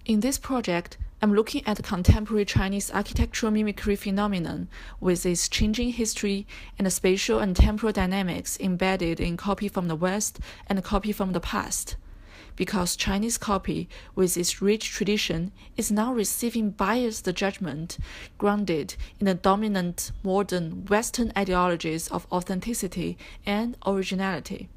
In this project, I'm looking at the contemporary Chinese architectural mimicry phenomenon with its changing history and the spatial and temporal dynamics embedded in copy from the West and copy from the past. Because Chinese copy, with its rich tradition, is now receiving biased judgment grounded in the dominant modern Western ideologies of authenticity and originality.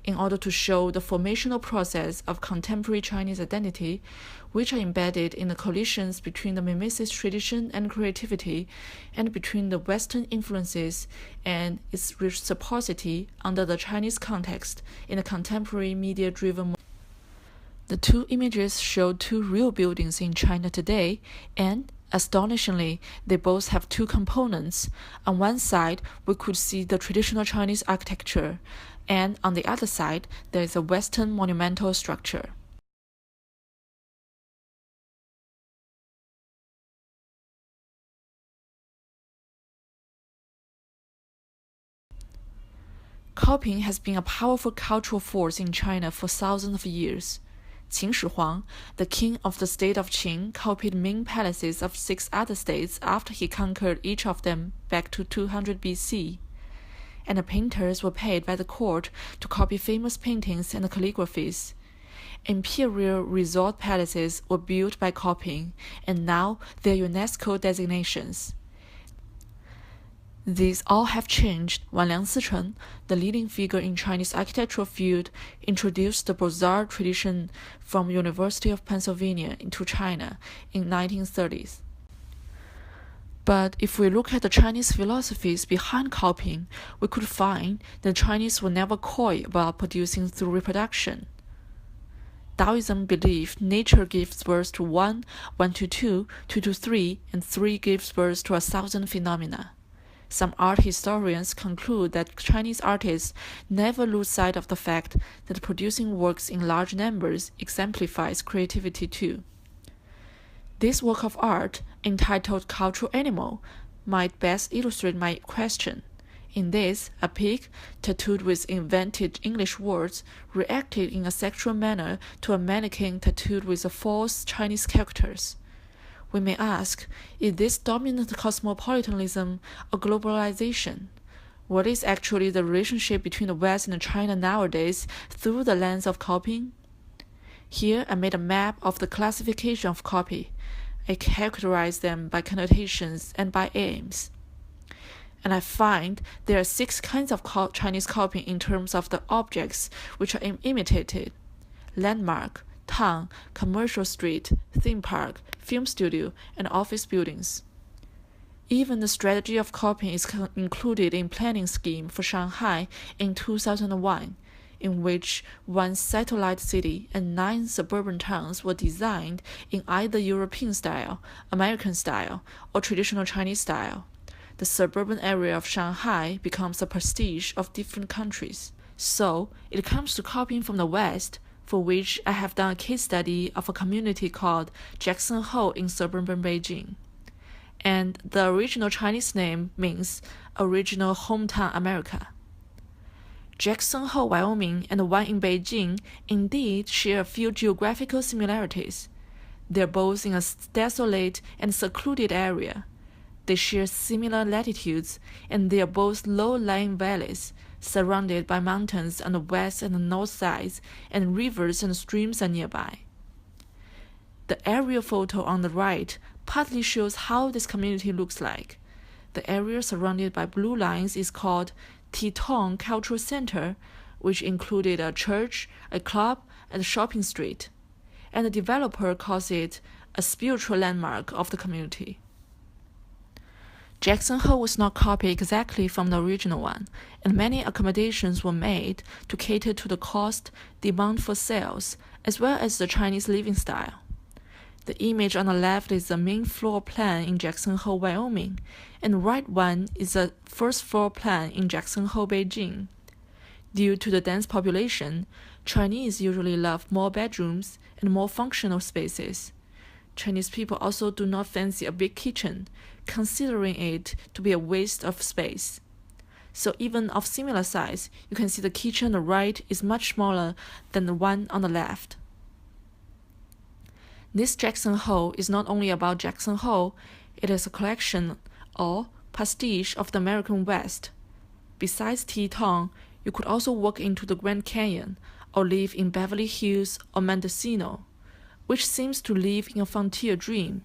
In order to show the formational process of contemporary Chinese identity, which are embedded in the collisions between the mimicist tradition and creativity, and between the Western influences and its reciprocity under the Chinese context in the contemporary media-driven. The two images show two real buildings in China today, and astonishingly, they both have two components. On one side, we could see the traditional Chinese architecture, and on the other side, there is a Western monumental structure. Copying has been a powerful cultural force in China for thousands of years. Qin Shi Huang, the king of the state of Qin, copied Ming palaces of 6 other states after he conquered each of them back to 200 BC. And the painters were paid by the court to copy famous paintings and calligraphies. Imperial resort palaces were built by copying, and now they're UNESCO designations. These all have changed when Liang Sicheng, the leading figure in Chinese architectural field, introduced the Beaux-Arts tradition from University of Pennsylvania into China in 1930s. But if we look at the Chinese philosophies behind copying, we could find that the Chinese were never coy about producing through reproduction. Taoism believed nature gives birth to one, one to two, two to three, and three gives birth to 1,000 phenomena. Some art historians conclude that Chinese artists never lose sight of the fact that producing works in large numbers exemplifies creativity too. This work of art, entitled Cultural Animal, might best illustrate my question. In this, a pig, tattooed with invented English words, reacted in a sexual manner to a mannequin tattooed with false Chinese characters. We may ask, is this dominant cosmopolitanism or globalization? What is actually the relationship between the West and China nowadays through the lens of copying? Here I made a map of the classification of copy. I characterize them by connotations and by aims. And I find there are 6 kinds of Chinese copying in terms of the objects which are imitated: landmark, town, commercial street, theme park, film studio, and office buildings. Even the strategy of copying is included in planning scheme for Shanghai in 2001, in which 1 satellite city and 9 suburban towns were designed in either European style, American style, or traditional Chinese style. The suburban area of Shanghai becomes the prestige of different countries. So, it comes to copying from the West, for which I have done a case study of a community called Jackson Hole in suburban Beijing. And the original Chinese name means Original Hometown America. Jackson Hole, Wyoming, and the one in Beijing indeed share a few geographical similarities. They're both in a desolate and secluded area. They share similar latitudes, and they are both low-lying valleys, surrounded by mountains on the west and the north sides, and rivers and streams are nearby. The aerial photo on the right partly shows how this community looks like. The area surrounded by blue lines is called Titong Cultural Center, which included a church, a club, and a shopping street. And the developer calls it a spiritual landmark of the community. Jackson Hole was not copied exactly from the original one, and many accommodations were made to cater to the cost, demand for sales, as well as the Chinese living style. The image on the left is the main floor plan in Jackson Hole, Wyoming, and the right one is the first floor plan in Jackson Hole, Beijing. Due to the dense population, Chinese usually love more bedrooms and more functional spaces. Chinese people also do not fancy a big kitchen, considering it to be a waste of space. So even of similar size, you can see the kitchen on the right is much smaller than the one on the left. This Jackson Hole is not only about Jackson Hole, it is a collection or pastiche of the American West. Besides Teton, you could also walk into the Grand Canyon or live in Beverly Hills or Mendocino, which seems to live in a frontier dream.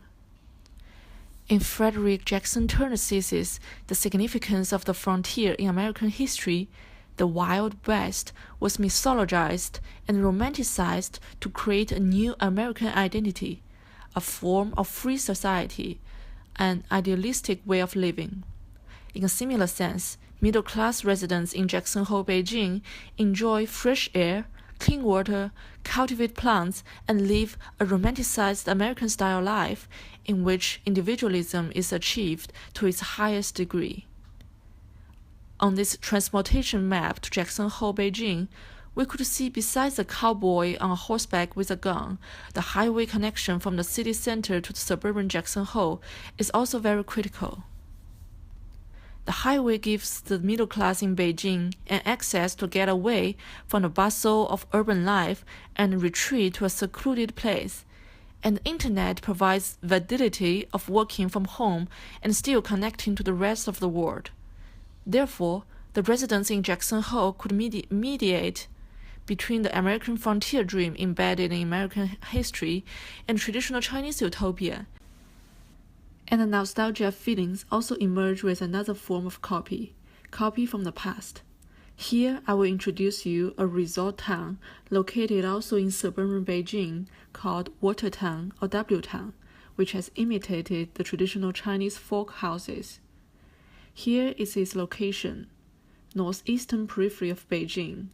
In Frederick Jackson Turner's thesis, The Significance of the Frontier in American History, the Wild West was mythologized and romanticized to create a new American identity, a form of free society, an idealistic way of living. In a similar sense, middle-class residents in Jackson Hole, Beijing enjoy fresh air, clean water, cultivate plants, and live a romanticized American-style life in which individualism is achieved to its highest degree. On this transportation map to Jackson Hole, Beijing, we could see besides a cowboy on horseback with a gun, the highway connection from the city center to the suburban Jackson Hole is also very critical. The highway gives the middle class in Beijing an access to get away from the bustle of urban life and retreat to a secluded place, and the internet provides validity of working from home and still connecting to the rest of the world. Therefore, the residents in Jackson Hole could mediate between the American frontier dream embedded in American history and traditional Chinese utopia. And the nostalgia feelings also emerge with another form of copy from the past. Here, I will introduce you a resort town located also in suburban Beijing called Water Town or W Town, which has imitated the traditional Chinese folk houses. Here is its location, northeastern periphery of Beijing.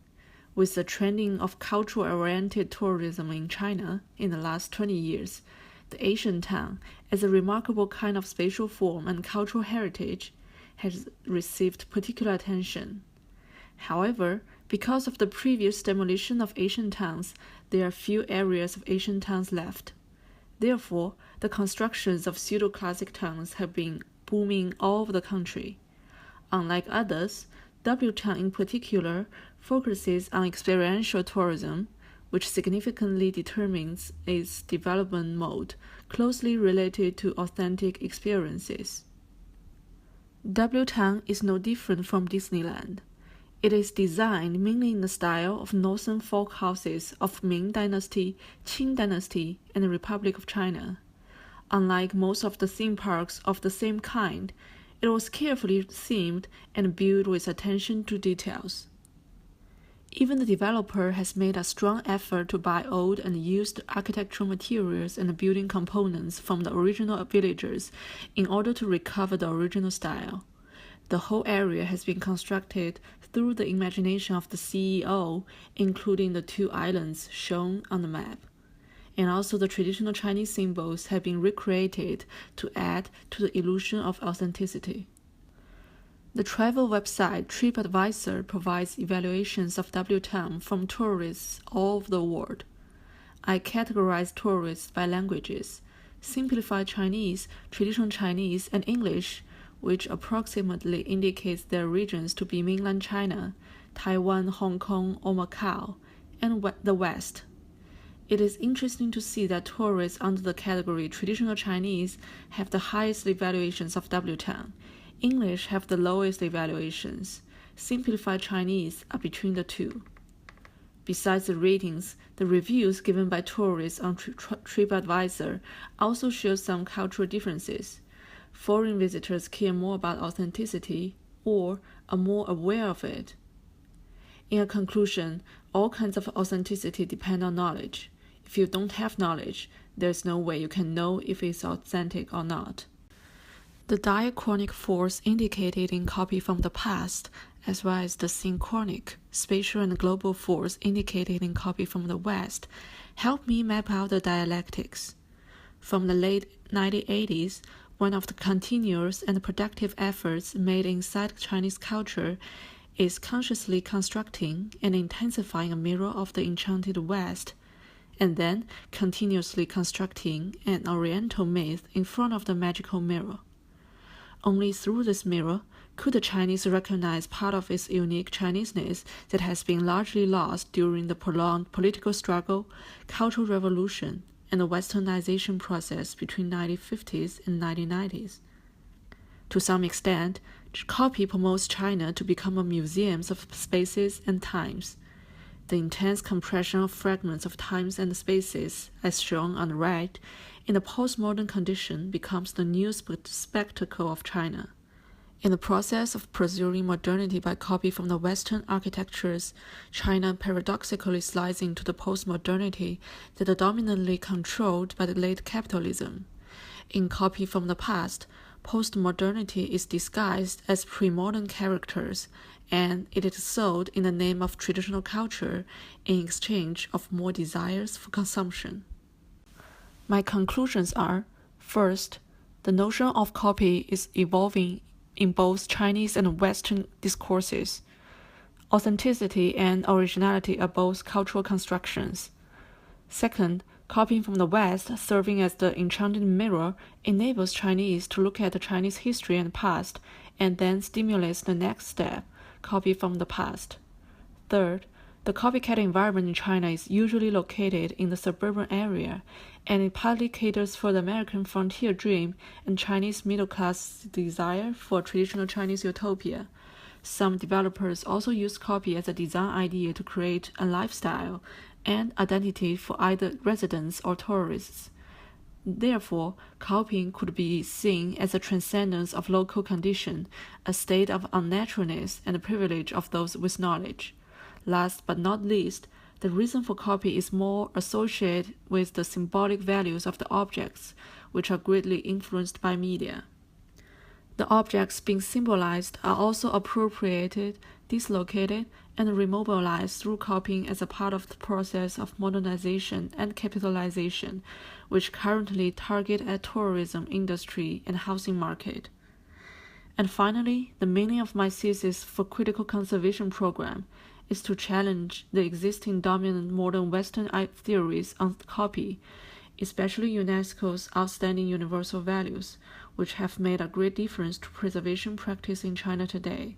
With the trending of cultural-oriented tourism in China in the last 20 years, the Asian town, as a remarkable kind of spatial form and cultural heritage, has received particular attention. However, because of the previous demolition of Asian towns, there are few areas of Asian towns left. Therefore, the constructions of pseudo-classic towns have been booming all over the country. Unlike others, W Town in particular focuses on experiential tourism, which significantly determines its development mode, closely related to authentic experiences. W Town is no different from Disneyland. It is designed mainly in the style of northern folk houses of Ming Dynasty, Qing Dynasty, and the Republic of China. Unlike most of the theme parks of the same kind, it was carefully themed and built with attention to details. Even the developer has made a strong effort to buy old and used architectural materials and building components from the original villagers in order to recover the original style. The whole area has been constructed through the imagination of the CEO, including the two islands shown on the map. And also the traditional Chinese symbols have been recreated to add to the illusion of authenticity. The travel website TripAdvisor provides evaluations of W Town from tourists all over the world. I categorize tourists by languages: simplified Chinese, traditional Chinese, and English, which approximately indicates their regions to be mainland China, Taiwan, Hong Kong, or Macau, and the West. It is interesting to see that tourists under the category traditional Chinese have the highest evaluations of W Town. English have the lowest evaluations. Simplified Chinese are between the two. Besides the ratings, the reviews given by tourists on TripAdvisor also show some cultural differences. Foreign visitors care more about authenticity or are more aware of it. In a conclusion, all kinds of authenticity depend on knowledge. If you don't have knowledge, there's no way you can know if it's authentic or not. The diachronic force indicated in copy from the past, as well as the synchronic, spatial and global force indicated in copy from the West, help me map out the dialectics. From the late 1980s, one of the continuous and productive efforts made inside Chinese culture is consciously constructing and intensifying a mirror of the enchanted West, and then continuously constructing an Oriental myth in front of the magical mirror. Only through this mirror could the Chinese recognize part of its unique Chineseness that has been largely lost during the prolonged political struggle, cultural revolution, and the westernization process between 1950s and 1990s. To some extent, copy promotes China to become a museum of spaces and times. The intense compression of fragments of times and spaces, as shown on the right, in the postmodern condition becomes the new spectacle of China. In the process of pursuing modernity by copy from the Western architectures, China paradoxically slides into the postmodernity that is dominantly controlled by the late capitalism. In copy from the past, postmodernity is disguised as pre-modern characters, and it is sold in the name of traditional culture in exchange of more desires for consumption. My conclusions are, first, the notion of copy is evolving in both Chinese and Western discourses. Authenticity and originality are both cultural constructions. Second, copying from the West, serving as the enchanting mirror, enables Chinese to look at the Chinese history and past, and then stimulates the next step, copy from the past. Third, the copycat environment in China is usually located in the suburban area, and it partly caters for the American frontier dream and Chinese middle-class desire for traditional Chinese utopia. Some developers also use copy as a design idea to create a lifestyle and identity for either residents or tourists. Therefore, copying could be seen as a transcendence of local condition, a state of unnaturalness and the privilege of those with knowledge. Last but not least, the reason for copy is more associated with the symbolic values of the objects, which are greatly influenced by media. The objects being symbolized are also appropriated, dislocated, and remobilized through copying as a part of the process of modernization and capitalization, which currently target at tourism industry and housing market. And finally, the meaning of my thesis for critical conservation program is to challenge the existing dominant modern Western theories on copy, especially UNESCO's outstanding universal values, which have made a great difference to preservation practice in China today.